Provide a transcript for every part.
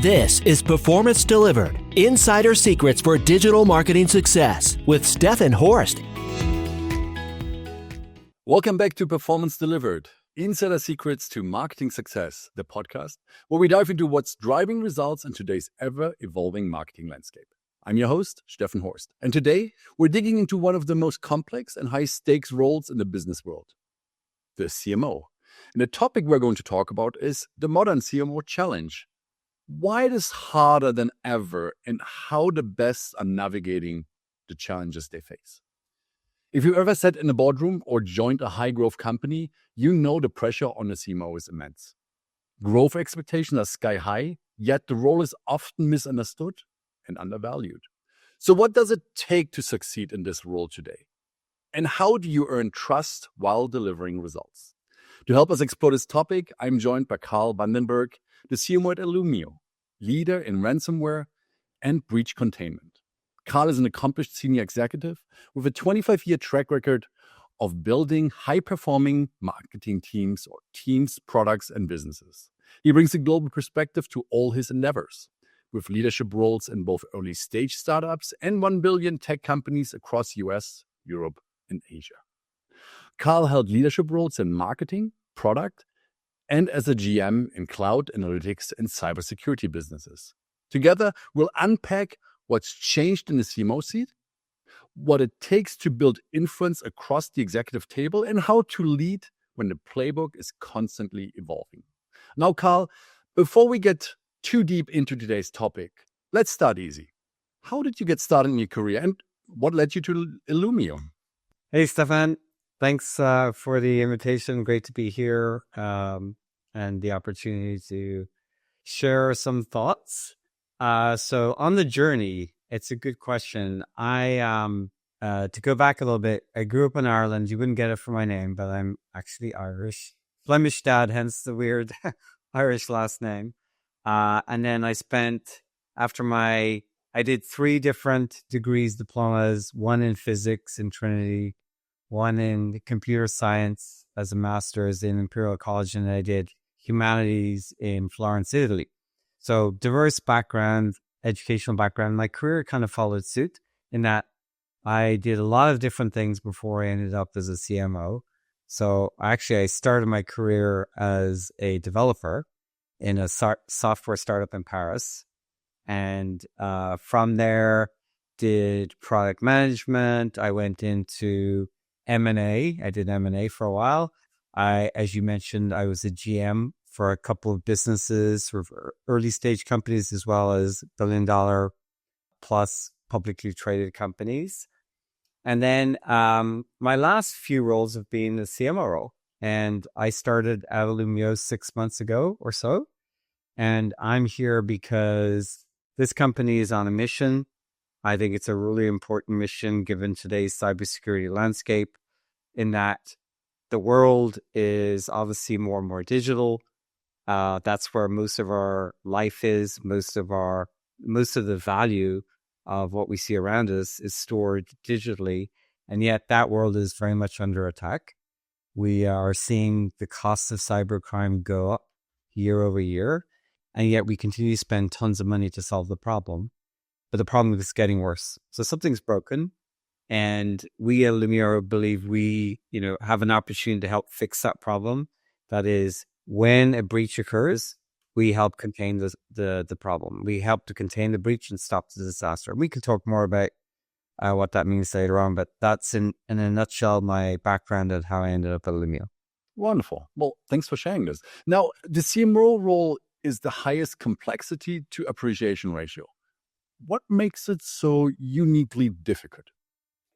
This is Performance Delivered, Insider Secrets for Digital Marketing Success with Steffen Horst. Welcome back to Performance Delivered, Insider Secrets to Marketing Success, the podcast where we dive into what's driving results in today's ever-evolving marketing landscape. I'm your host, Steffen Horst, and today we're digging into one of the most complex and high-stakes roles in the business world, the CMO. And the topic we're going to talk about is the modern CMO challenge. Why it is harder than ever and how the best are navigating the challenges they face. If you ever sat in a boardroom or joined a high-growth company, you know the pressure on the CMO is immense. Growth expectations are sky high, yet the role is often misunderstood and undervalued. So what does it take to succeed in this role today? And how do you earn trust while delivering results? To help us explore this topic, I'm joined by Karl, the CMO at Illumio, leader in ransomware and breach containment. Karl is an accomplished senior executive with a 25-year track record of building high-performing marketing teams, products, and businesses. He brings a global perspective to all his endeavors, with leadership roles in both early-stage startups and 1 billion tech companies across US, Europe, and Asia. Karl held leadership roles in marketing, product, and as a GM in cloud analytics and cybersecurity businesses. Together, we'll unpack what's changed in the CMO seat, what it takes to build influence across the executive table, and how to lead when the playbook is constantly evolving. Now, Karl, before we get too deep into today's topic, let's start easy. How did you get started in your career, and what led you to Illumio? Hey, Steffen. Thanks for the invitation. Great to be here and the opportunity to share some thoughts. So on the journey, it's a good question. To go back a little bit, I grew up in Ireland. You wouldn't get it from my name, but I'm actually Irish. Flemish dad, hence the weird Irish last name. And then I did 3 different degrees, diplomas, one in physics in Trinity, one in computer science as a master's in Imperial College, and I did humanities in Florence, Italy. So diverse background, educational background. My career kind of followed suit in that I did a lot of different things before I ended up as a CMO. So actually, I started my career as a developer in a software startup in Paris. And from there, did product management. I went into M&A. I did M&A for a while. As you mentioned, I was a GM for a couple of businesses, sort of early stage companies, as well as $1 billion plus publicly traded companies. And then my last few roles have been the CMO role. And I started at Illumio 6 months ago or so. And I'm here because this company is on a mission. I think it's a really important mission given today's cybersecurity landscape, in that the world is obviously more and more digital. That's where most of our life is. Most of the value of what we see around us is stored digitally, and yet that world is very much under attack. We are seeing the cost of cybercrime go up year over year, and yet we continue to spend tons of money to solve the problem. But the problem is getting worse. So something's broken, and we at Illumio believe we, have an opportunity to help fix that problem. That is, when a breach occurs, we help contain the problem. We help to contain the breach and stop the disaster. We can talk more about what that means later on, but that's in a nutshell my background and how I ended up at Illumio. Wonderful. Well, thanks for sharing this. Now, the CMO role is the highest complexity to appreciation ratio. What makes it so uniquely difficult?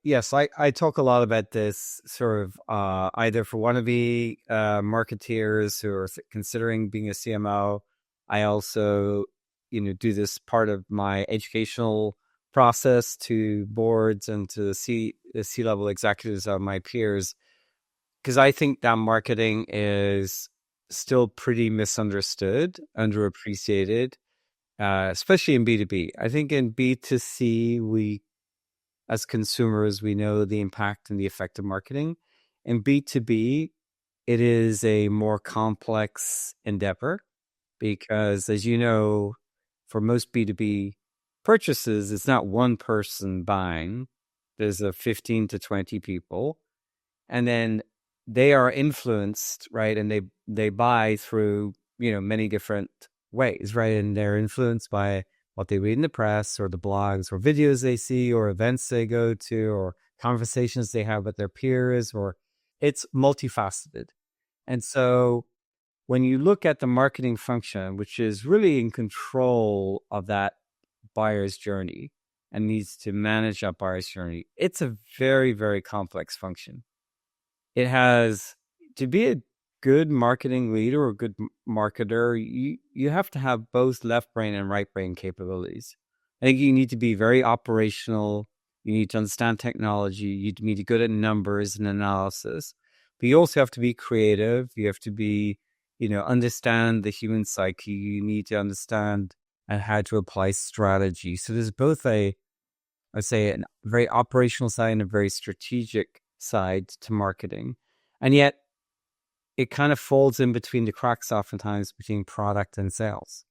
Yes, I talk a lot about this sort of either for wannabe marketeers who are considering being a CMO. I also, do this part of my educational process to boards and to the C-level executives of my peers, because I think that marketing is still pretty misunderstood, underappreciated, especially in B2B. I think in B2C, as consumers, we know the impact and the effect of marketing. In B2B, it is a more complex endeavor because, as you know, for most B2B purchases, it's not one person buying. There's a 15 to 20 people. And then they are influenced, right? And they buy through, many different ways, right? And they're influenced by what they read in the press or the blogs or videos they see or events they go to or conversations they have with their peers, or it's multifaceted. And so when you look at the marketing function, which is really in control of that buyer's journey and needs to manage that buyer's journey, it's a very, very complex function. It has to be a good marketing leader or good marketer, you have to have both left brain and right brain capabilities. I think you need to be very operational. You need to understand technology. You need to be good at numbers and analysis. But you also have to be creative. You have to be, understand the human psyche. You need to understand and how to apply strategy. So there's both a very operational side and a very strategic side to marketing. And yet it kind of falls in between the cracks oftentimes between product and sales.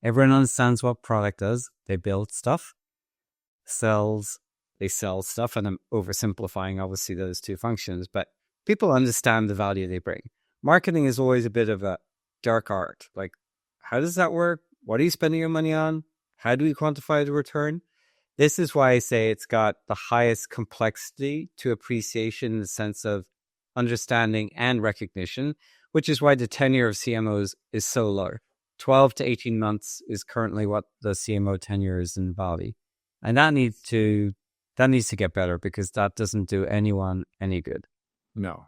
Everyone understands what product does. They build stuff. They sell stuff. And I'm oversimplifying, obviously, those two functions. But people understand the value they bring. Marketing is always a bit of a dark art. Like, how does that work? What are you spending your money on? How do we quantify the return? This is why I say it's got the highest complexity to appreciation in the sense of understanding and recognition, which is why the tenure of CMOs is so low. 12 to 18 months is currently what the CMO tenure is in Bali. And that needs to get better, because that doesn't do anyone any good. No.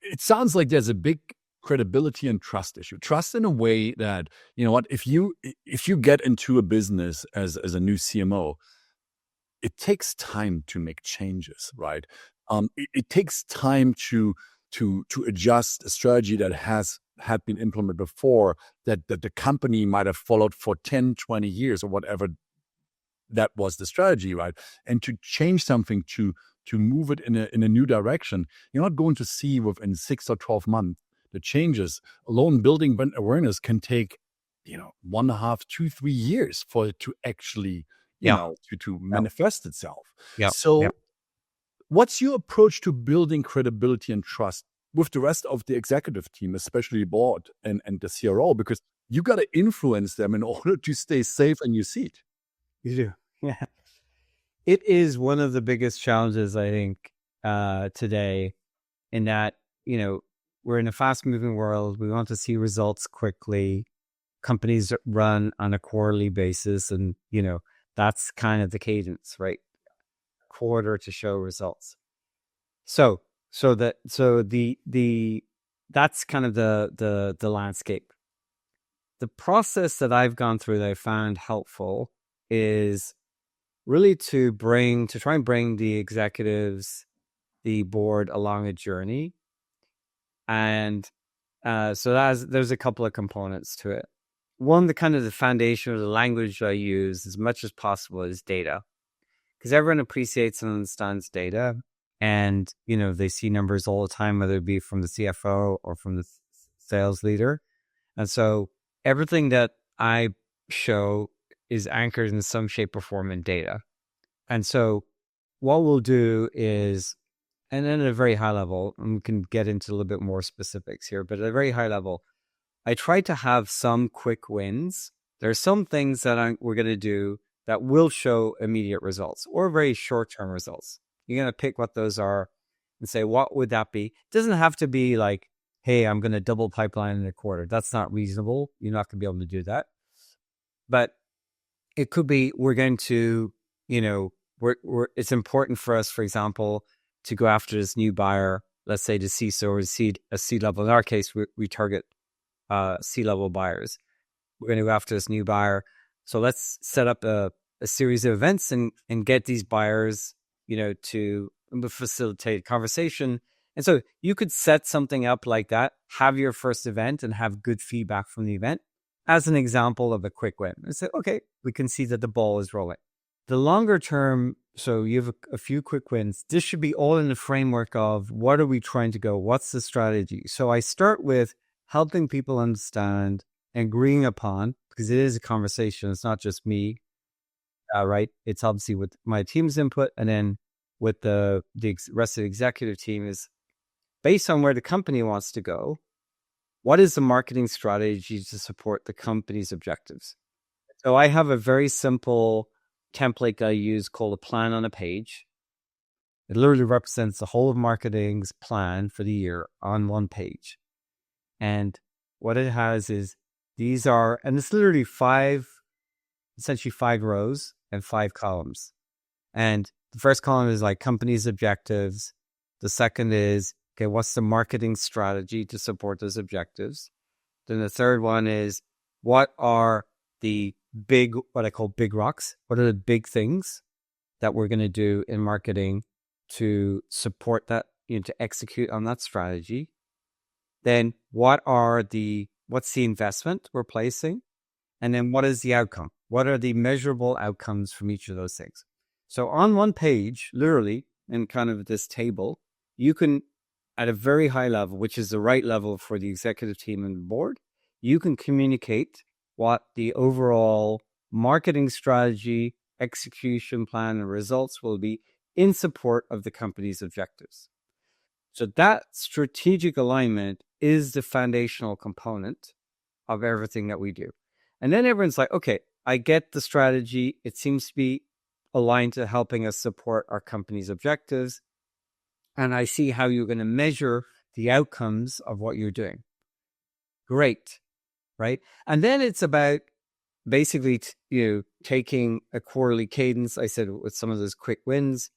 It sounds like there's a big credibility and trust issue. Trust in a way that, if you get into a business as a new CMO, it takes time to make changes, right? It takes time to adjust a strategy that had been implemented before, that the company might have followed for 10, 20 years or whatever that was the strategy, right? And to change something, to move it in a new direction, you're not going to see within 6 or 12 months the changes. Alone building brand awareness can take, 1.5, 2, 3 years for it to actually, to manifest itself. Yeah. So what's your approach to building credibility and trust with the rest of the executive team, especially board and the CRO? Because you got to influence them in order to stay safe in your seat. You do. Yeah. It is one of the biggest challenges, I think, today, in that, we're in a fast-moving world. We want to see results quickly. Companies run on a quarterly basis, and, that's kind of the cadence, right? Quarter to show results. So that's kind of the landscape. The process that I've gone through that I found helpful is really to try and bring the executives, the board along a journey. And so there's a couple of components to it. One, the foundation of the language I use as much as possible is data. Because everyone appreciates and understands data. And, they see numbers all the time, whether it be from the CFO or from the sales leader. And so everything that I show is anchored in some shape or form in data. And so what we'll do is, and then at a very high level, and we can get into a little bit more specifics here, but at a very high level, I try to have some quick wins. There are some things that we're going to do that will show immediate results or very short-term results. You're going to pick what those are and say, what would that be? It doesn't have to be like, hey, I'm going to double pipeline in a quarter. That's not reasonable. You're not going to be able to do that. But it could be, we're going to, it's important for us, for example, to go after this new buyer, let's say the CISO or a C-level. In our case, we target C-level buyers. We're going to go after this new buyer. So let's set up a series of events and get these buyers, to facilitate conversation. And so you could set something up like that, have your first event and have good feedback from the event as an example of a quick win. And say, okay, we can see that the ball is rolling. The longer term, so you have a few quick wins. This should be all in the framework of what are we trying to go? What's the strategy? So I start with helping people understand, agreeing upon, because it is a conversation. It's not just me, right? It's obviously with my team's input, and then with the rest of the executive team is based on where the company wants to go. What is the marketing strategy to support the company's objectives? So I have a very simple template I use called a plan on a page. It literally represents the whole of marketing's plan for the year on one page. And what it has is these are, and it's literally essentially 5 rows and 5 columns. And the first column is like company's objectives. The second is, okay, what's the marketing strategy to support those objectives? Then the third one is, what are the what I call big rocks? What are the big things that we're going to do in marketing to support that, to execute on that strategy? Then what's the investment we're placing? And then what is the outcome? What are the measurable outcomes from each of those things? So on one page, literally, in kind of this table, you can, at a very high level, which is the right level for the executive team and the board, you can communicate what the overall marketing strategy, execution plan, and results will be in support of the company's objectives. So that strategic alignment is the foundational component of everything that we do. And then everyone's like, okay, I get the strategy. It seems to be aligned to helping us support our company's objectives. And I see how you're going to measure the outcomes of what you're doing. Great, right? And then it's about basically, taking a quarterly cadence. I said with some of those quick wins,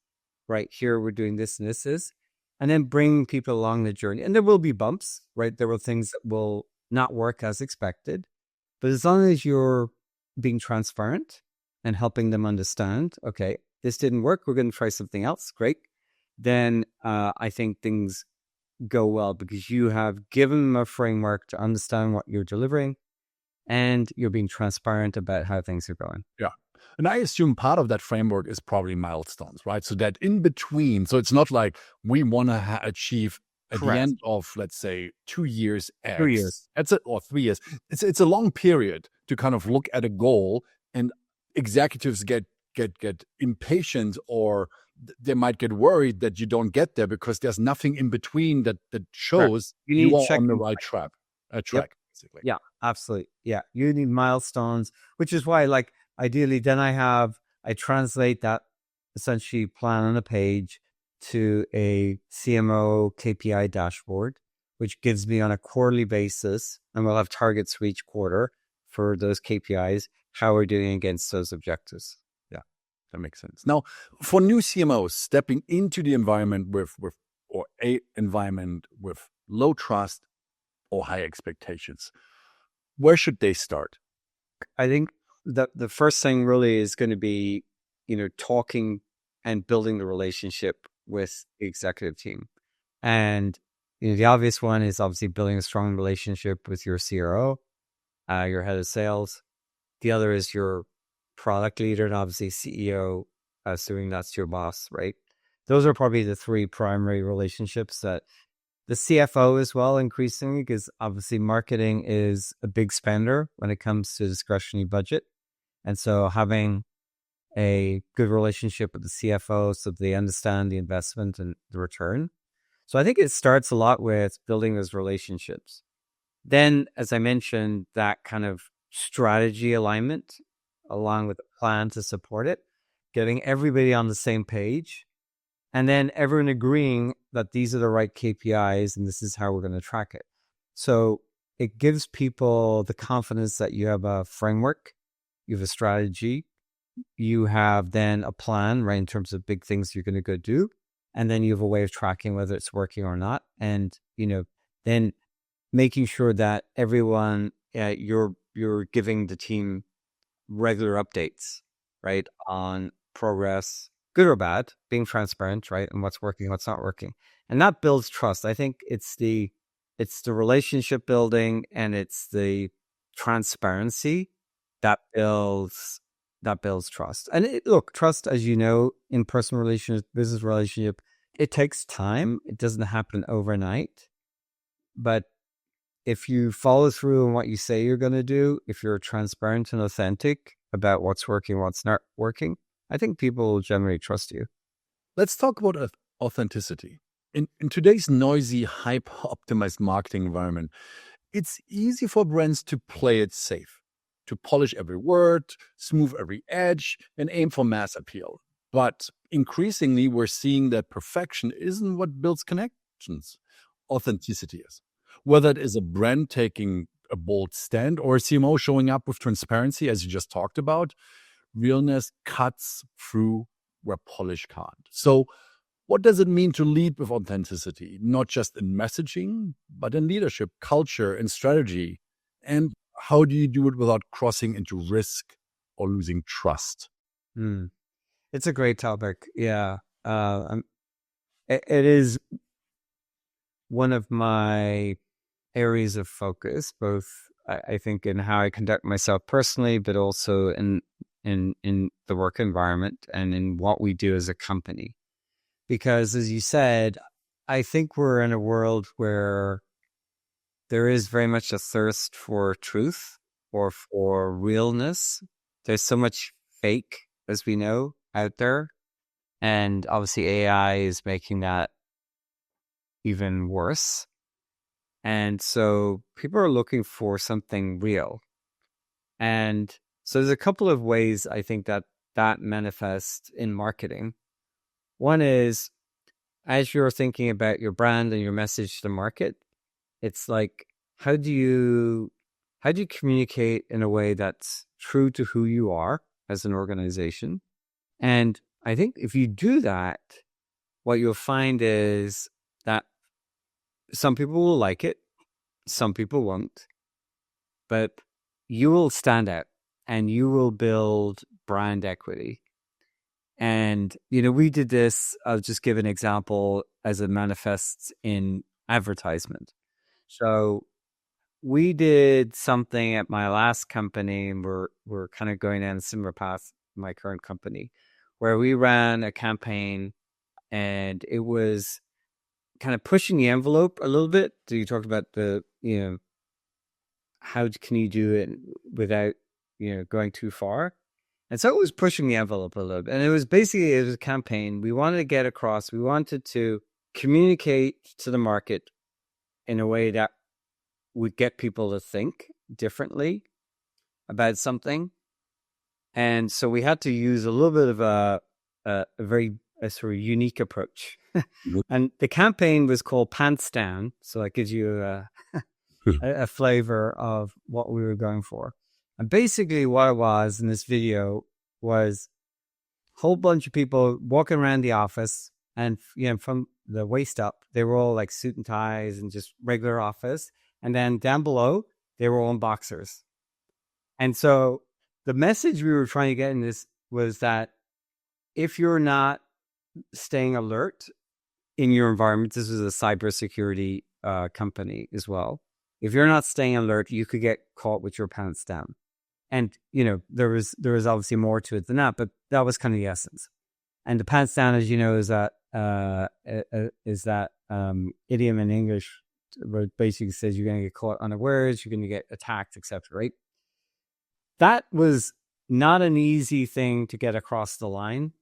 right here, we're doing this and this, and then bringing people along the journey. And there will be bumps, right? There will things that will not work as expected. But as long as you're being transparent and helping them understand, okay, this didn't work, we're going to try something else. Great. Then I think things go well because you have given them a framework to understand what you're delivering and you're being transparent about how things are going. Yeah. And I assume part of that framework is probably milestones, right? So that in between, so it's not like we want to achieve at Correct. the end of, let's say, 2 years X. 3 years. Or 3 years. It's a long period to kind of look at a goal, and executives get impatient, or they might get worried that you don't get there because there's nothing in between that shows you are on the right track. Yep. Basically. Yeah, absolutely. Yeah, you need milestones, which is why, like, ideally, then I translate that essentially plan on a page to a CMO KPI dashboard, which gives me on a quarterly basis, and we'll have targets for each quarter for those KPIs, how we're doing against those objectives. Yeah, that makes sense. Now, for new CMOs stepping into the environment with low trust or high expectations, where should they start? I think the first thing really is going to be, talking and building the relationship with the executive team. And the obvious one is obviously building a strong relationship with your CRO, your head of sales. The other is your product leader, and obviously CEO, assuming that's your boss, right? Those are probably the 3 primary relationships. That the CFO as well, increasingly, because obviously marketing is a big spender when it comes to discretionary budget. And so having a good relationship with the CFO so they understand the investment and the return. So I think it starts a lot with building those relationships. Then, as I mentioned, that kind of strategy alignment along with a plan to support it, getting everybody on the same page, and then everyone agreeing that these are the right KPIs and this is how we're going to track it. So it gives people the confidence that you have a framework, you have a strategy, you have then a plan, right, in terms of big things you're going to go do. And then you have a way of tracking whether it's working or not. And, then making sure that everyone, you're giving the team regular updates, right, on progress, good or bad, being transparent, right, and what's working, what's not working. And that builds trust. I think it's the relationship building and it's the transparency that builds trust. And look, trust, as you know, in personal relationship, business relationship, it takes time. It doesn't happen overnight, but if you follow through on what you say you're going to do, if you're transparent and authentic about what's working, what's not working, I think people will generally trust you. Let's talk about authenticity. In today's noisy, hype-optimized marketing environment, it's easy for brands to play it safe, to polish every word, smooth every edge, and aim for mass appeal. But increasingly, we're seeing that perfection isn't what builds connections. Authenticity is. Whether it is a brand taking a bold stand or a CMO showing up with transparency, as you just talked about, realness cuts through where polish can't. So, what does it mean to lead with authenticity, not just in messaging, but in leadership, culture, and strategy? And how do you do it without crossing into risk or losing trust? It's a great topic. Yeah. It is one of my areas of focus, both I think in how I conduct myself personally, but also in the work environment and in what we do as a company. Because as you said, I think we're in a world where there is very much a thirst for truth or for realness. There's so much fake, as we know, out there. And obviously AI is making that even worse. And so people are looking for something real. And so there's a couple of ways I think that manifests in marketing. One is, as you're thinking about your brand and your message to the market, it's like, how do you communicate in a way that's true to who you are as an organization? And I think if you do that, what you'll find is that some people will like it, some people won't, but you will stand out and you will build brand equity. And, we did this, I'll just give an example as it manifests in advertisement. So we did something at my last company, and we're kind of going down a similar path in my current company, where we ran a campaign and it was kind of pushing the envelope a little bit. So you talked about how can you do it without, going too far? And so it was pushing the envelope a little bit. And it was a campaign. We wanted to get across. We wanted to communicate to the market in a way that would get people to think differently about something. And so we had to use a little bit of a very sort of unique approach. And the campaign was called Pants Down. So that gives you a flavor of what we were going for. And basically what it was in this video was a whole bunch of people walking around the office, and from the waist up, they were all like suit and ties and just regular office. And then down below, they were all in boxers. And so the message we were trying to get in this was that if you're not staying alert in your environment, this is a cybersecurity company as well. If you're not staying alert, you could get caught with your pants down. And, there was obviously more to it than that, but that was kind of the essence. And the pants down, as you know, is that idiom in English, where it basically says you're going to get caught unawares, you're going to get attacked, etc. Right? That was not an easy thing to get across the line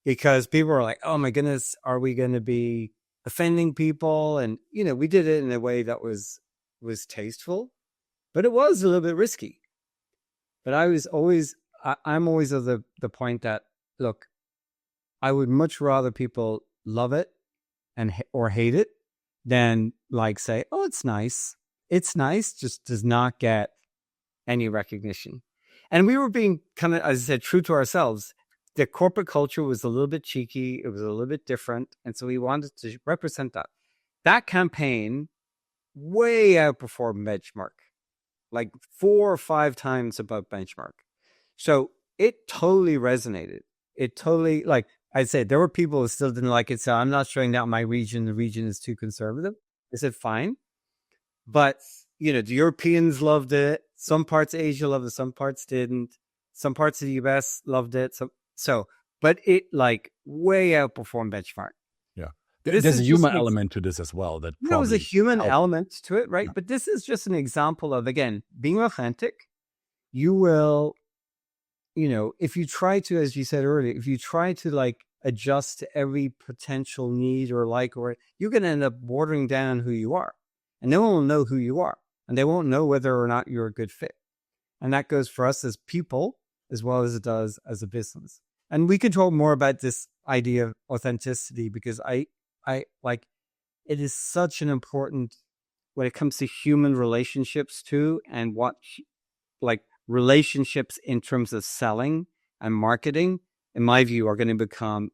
because people were like, "Oh my goodness, are we going to be offending people?" And we did it in a way that was tasteful, but it was a little bit risky. But I'm always of the point that, look, I would much rather people love it or hate it than like say, "Oh, it's nice." It's nice, just does not get any recognition. And we were being kind of, as I said, true to ourselves. The corporate culture was a little bit cheeky. It was a little bit different. And so we wanted to represent that. That campaign way outperformed benchmark, like 4 or 5 times above benchmark. So it totally resonated. It totally, like I said, there were people who still didn't like it. So I'm not showing that my region. The region is too conservative. I said, fine. But, the Europeans loved it. Some parts of Asia loved it. Some parts didn't. Some parts of the US loved it. But it like way outperformed benchmark. Yeah. There's is a just human element to this as well. That there's a probably human helped. element to it, right? Yeah. But this is just an example of, again, being authentic. You will, if you try to, as you said earlier, if you try to like adjust to every potential need or you're going to end up watering down who you are, and no one will know who you are, and they won't know whether or not you're a good fit. And that goes for us as people as well as it does as a business. And we can talk more about this idea of authenticity, because I like, it is such an important, when it comes to human relationships too, and what like relationships in terms of selling and marketing, in my view, are going to become,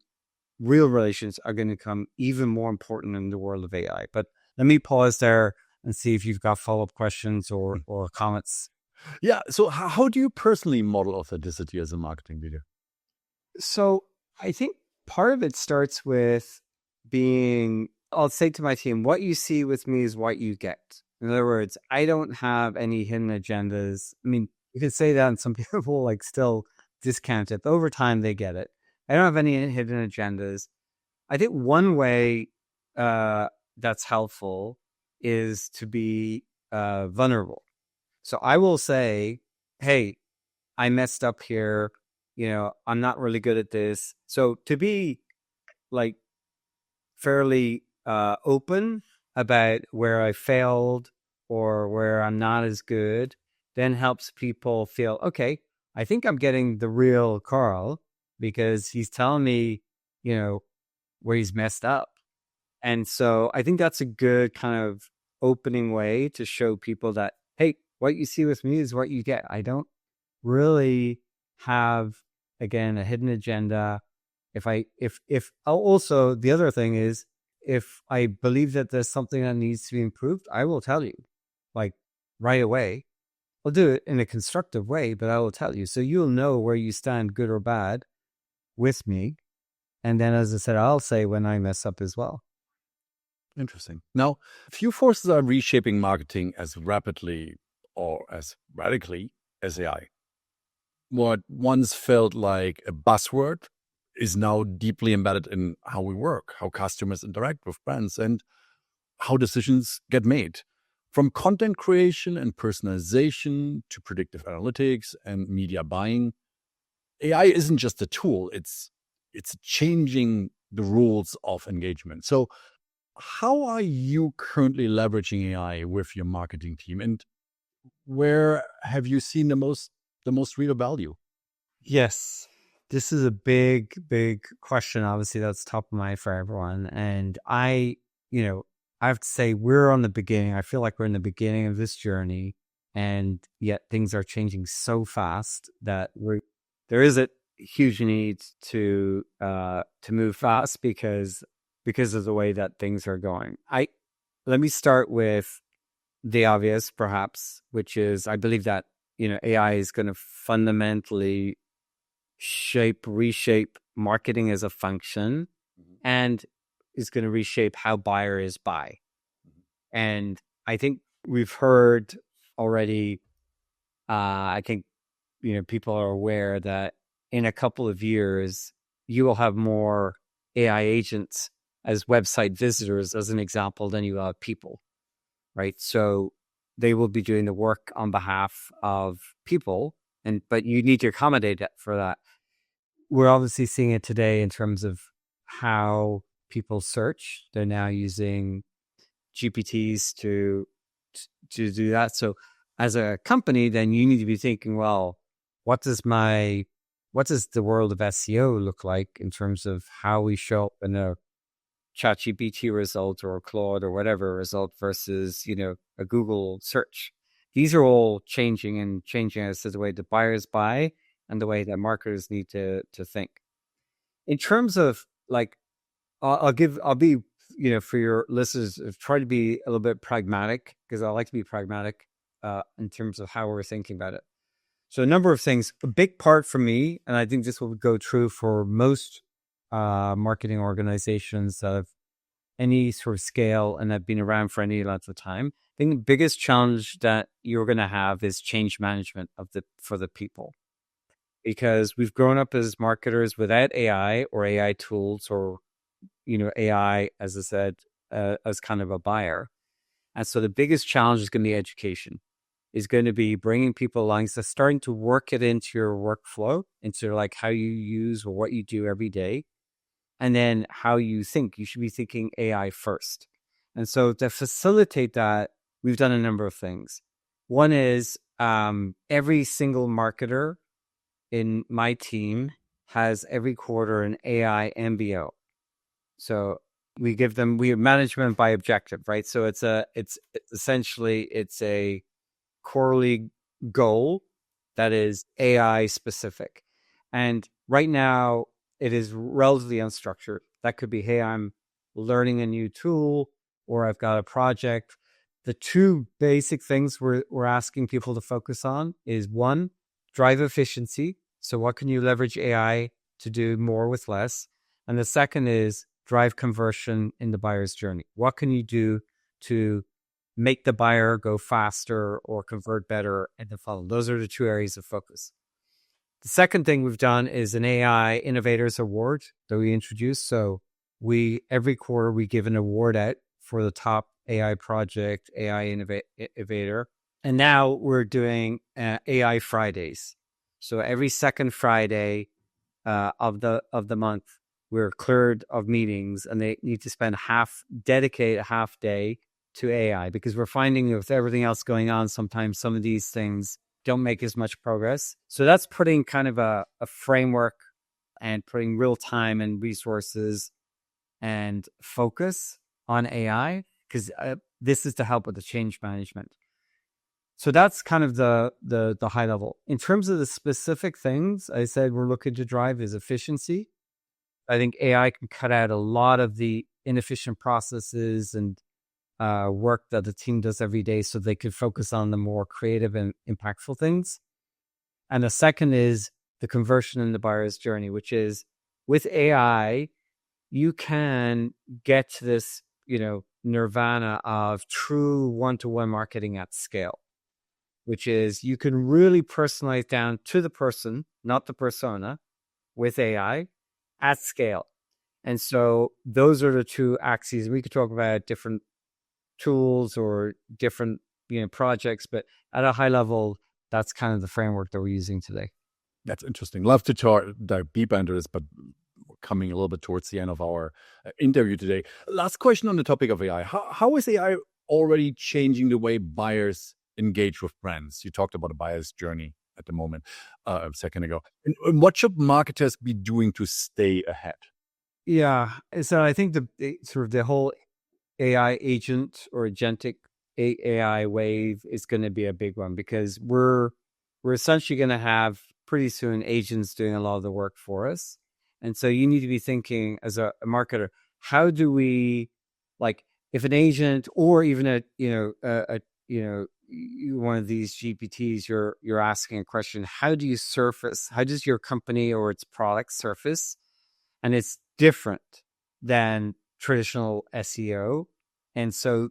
real relations are going to become even more important in the world of AI. But let me pause there and see if you've got follow-up questions or comments. Yeah. So how do you personally model authenticity as a marketing leader? So I think part of it starts with being, I'll say to my team, what you see with me is what you get. In other words, I don't have any hidden agendas. I mean, you can say that and some people like still discount it, but over time they get it. I don't have any hidden agendas. I think one way that's helpful is to be vulnerable. So I will say, hey, I messed up here. I'm not really good at this. So to be like fairly open about where I failed or where I'm not as good, then helps people feel, okay, I think I'm getting the real Karl, because he's telling me, where he's messed up. And so I think that's a good kind of opening way to show people that, hey, what you see with me is what you get. I don't really have, again, a hidden agenda. If also, the other thing is, if I believe that there's something that needs to be improved, I will tell you, like, right away. I'll do it in a constructive way, but I will tell you. So you'll know where you stand, good or bad, with me. And then, as I said, I'll say when I mess up as well. Interesting. Now, few forces are reshaping marketing as rapidly or as radically as AI. What once felt like a buzzword is now deeply embedded in how we work, how customers interact with brands, and how decisions get made. From content creation and personalization to predictive analytics and media buying, AI isn't just a tool, it's changing the rules of engagement. So how are you currently leveraging AI with your marketing team, and where have you seen the most real value? Yes, this is a big, big question. Obviously, that's top of mind for everyone. And I have to say, we're on the beginning. I feel like we're in the beginning of this journey, and yet things are changing so fast that there is a huge need to move fast because of the way that things are going. Let me start with the obvious, perhaps, which is I believe that AI is going to fundamentally reshape marketing as a function, and is going to reshape how buyers buy. And I think we've heard already, I think, people are aware that in a couple of years, you will have more AI agents as website visitors, as an example, than you have people, right? So they will be doing the work on behalf of people, but you need to accommodate for that. We're obviously seeing it today in terms of how people search. They're now using GPTs to do that. So as a company, then you need to be thinking, well, what does the world of SEO look like in terms of how we show up in a ChatGPT result or a Claude or whatever result versus, a Google search? These are all changing as to the way the buyers buy and the way that marketers need to think. In terms of like, I'll be, for your listeners, try to be a little bit pragmatic, because I like to be pragmatic in terms of how we're thinking about it. So a number of things. A big part for me, and I think this will go true for most marketing organizations that have any sort of scale and have been around for any length of time. I think the biggest challenge that you're going to have is change management for the people, because we've grown up as marketers without AI or AI tools or AI, as I said, as kind of a buyer. And so the biggest challenge is going to be education, is going to be bringing people along, so starting to work it into your workflow, into like how you use or what you do every day, and then how you think. You should be thinking AI first. And so to facilitate that, we've done a number of things. One is every single marketer in my team has every quarter an AI MBO. So we have management by objective, right? So it's essentially a quarterly goal that is AI specific. And right now it is relatively unstructured. That could be, hey, I'm learning a new tool, or I've got a project. The two basic things we're asking people to focus on is, one, drive efficiency. So what can you leverage AI to do more with less? And the second is drive conversion in the buyer's journey. What can you do to make the buyer go faster or convert better in the funnel? Those are the two areas of focus. The second thing we've done is an AI Innovators Award that we introduced. So every quarter we give an award out for the top AI project, AI innovator. And now we're doing AI Fridays. So every second Friday of the month, we're cleared of meetings, and they need to dedicate a half day to AI, because we're finding with everything else going on, sometimes some of these things don't make as much progress. So that's putting kind of a framework and putting real time and resources and focus on AI, because this is to help with the change management. So that's kind of the high level. In terms of the specific things I said we're looking to drive is efficiency. I think AI can cut out a lot of the inefficient processes and work that the team does every day, so they could focus on the more creative and impactful things. And the second is the conversion in the buyer's journey, which is, with AI, you can get to this, nirvana of true one-to-one marketing at scale, which is you can really personalize down to the person, not the persona, with AI at scale. And so those are the two axes. We could talk about different tools or different projects, but at a high level, that's kind of the framework that we're using today. That's interesting. Love to dive deeper into this, but we're coming a little bit towards the end of our interview today. Last question on the topic of AI. How is AI already changing the way buyers engage with brands? You talked about a buyer's journey at the moment a second ago. And what should marketers be doing to stay ahead? Yeah. So I think the whole AI agent or agentic AI wave is going to be a big one, because we're essentially going to have pretty soon agents doing a lot of the work for us. And so you need to be thinking as a marketer, how do we, like, if an agent or even one of these GPTs, you're asking a question, how does your company or its product surface? And it's different than traditional SEO. And so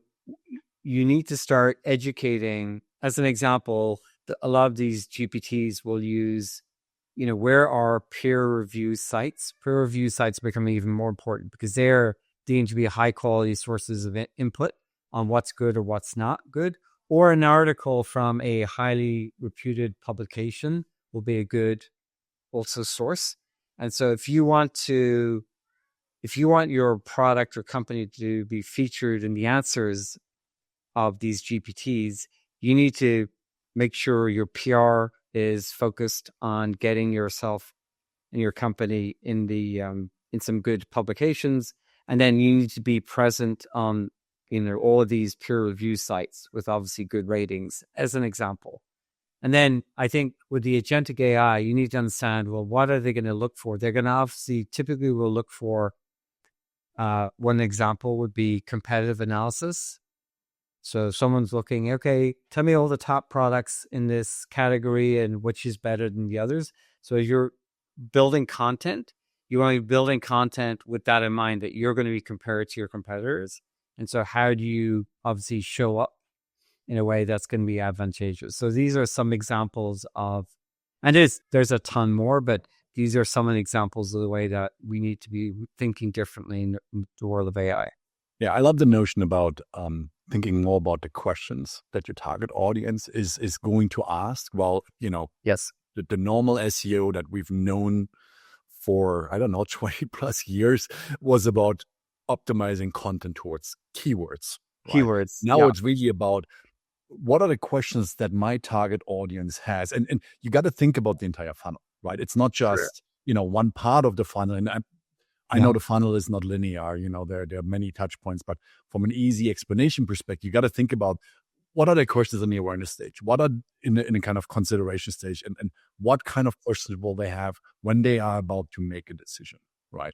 you need to start educating. As an example, a lot of these GPTs will use, where are peer review sites? Peer review sites become even more important, because they're deemed to be high quality sources of input on what's good or what's not good. Or an article from a highly reputed publication will be a good also source. And so if you want your product or company to be featured in the answers of these GPTs, you need to make sure your PR is focused on getting yourself and your company in some good publications. And then you need to be present on all of these peer review sites with obviously good ratings, as an example. And then I think with the agentic AI, you need to understand, well, what are they going to look for? They're going to obviously typically will look for, one example would be competitive analysis. So someone's looking, okay, tell me all the top products in this category and which is better than the others. So as you're building content, you want to be building content with that in mind, that you're going to be compared to your competitors. And so how do you obviously show up in a way that's going to be advantageous? So these are some examples of, and there's a ton more, but these are some of the examples of the way that we need to be thinking differently in the world of AI. Yeah, I love the notion about thinking more about the questions that your target audience is going to ask. Well, Yes. The normal SEO that we've known for, 20 plus years was about optimizing content towards keywords. Right? Keywords. Now it's really about what are the questions that my target audience has? And you got to think about the entire funnel, right? It's not just, one part of the funnel. And I know the funnel is not linear, there are many touch points, but from an easy explanation perspective, you got to think about what are the questions in the awareness stage? What are in a kind of consideration stage? And what kind of questions will they have when they are about to make a decision, right?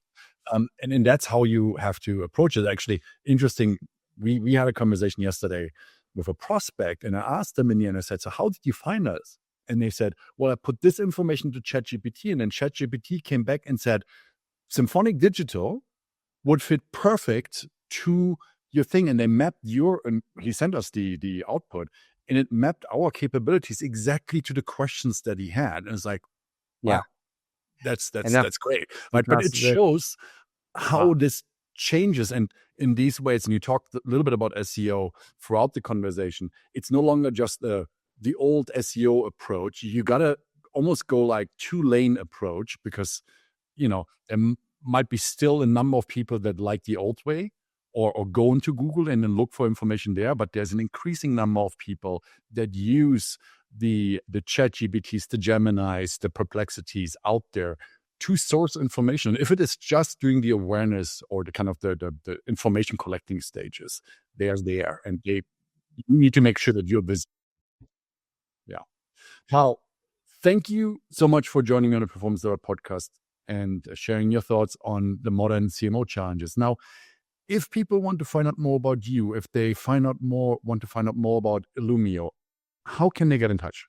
And that's how you have to approach it. Actually, interesting, we had a conversation yesterday with a prospect, and I asked them in the end, I said, so how did you find us? And they said, well, I put this information to ChatGPT, and then ChatGPT came back and said, Symphonic Digital would fit perfect to your thing. And they mapped and he sent us the output, and it mapped our capabilities exactly to the questions that he had. And it's like, wow, that's great. Right? But it shows how this changes. And in these ways, and you talked a little bit about SEO throughout the conversation, it's no longer just the old SEO approach. You got to almost go like 2-lane approach, because there might be still a number of people that like the old way or go into Google and then look for information there. But there's an increasing number of people that use the ChatGPTs, the Geminis, the Perplexities out there to source information. If it is just doing the awareness or the kind of the information collecting stages, they're there. And you need to make sure that you're busy. Yeah. Karl, thank you so much for joining me on the Performance Delivered podcast and sharing your thoughts on the modern CMO challenges. Now, if people want to find out more about you, if they want to find out more about Illumio, how can they get in touch?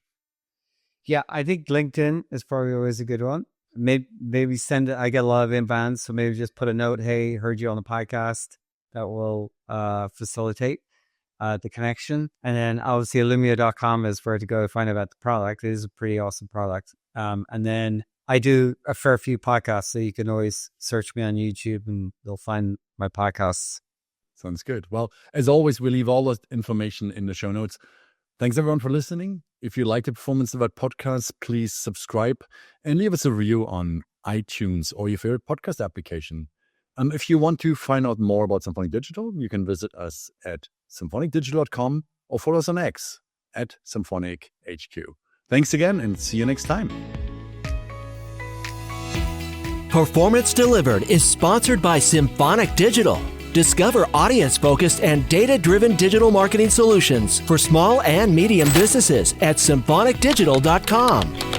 Yeah, I think LinkedIn is probably always a good one. Maybe send it. I get a lot of inbounds, so maybe just put a note, hey, heard you on the podcast. That will facilitate the connection. And then obviously Illumio.com is where to go find out about the product. It is a pretty awesome product. And then I do a fair few podcasts, so you can always search me on YouTube and you'll find my podcasts. Sounds good. Well, as always, we leave all the information in the show notes. Thanks everyone for listening. If you like the Performance Delivered podcast, please subscribe and leave us a review on iTunes or your favorite podcast application. If you want to find out more about Symphonic Digital, you can visit us at symphonicdigital.com or follow us on X at SymphonicHQ. Thanks again and see you next time. Performance Delivered is sponsored by Symphonic Digital. Discover audience-focused and data-driven digital marketing solutions for small and medium businesses at symphonicdigital.com.